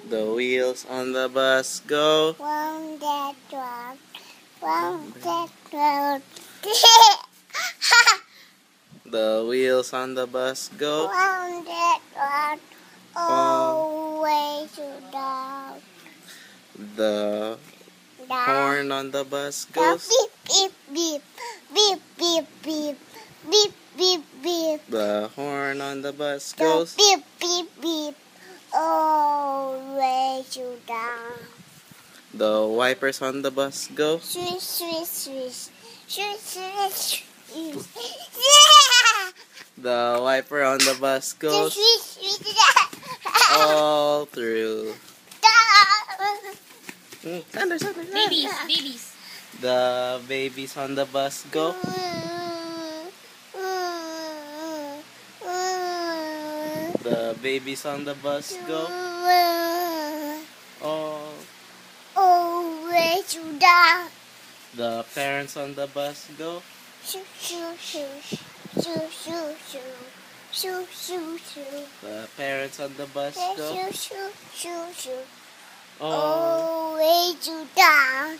The wheels on the bus go round that road, round that road. The wheels on the bus go Round that road, always to down. The horn on the bus goes. Beep, beep, beep, beep, beep, beep, beep, beep. The horn on the bus The goes. beep, beep, beep, always to down. The wipers on the bus go. Swish, swish, swish, swish, swish, swish. The wiper on the bus goes Swish, swish. all through. Sanders. Babies. The babies on the bus go. The babies on the bus go. Oh, Always to down. the parents on the bus go. Shoo, shoo, shoo, shoo, shoo, shoo, shoo, shoo, shoo. The parents on the bus go. Shoo, shoo, shoo, shoo. Oh, Always to down.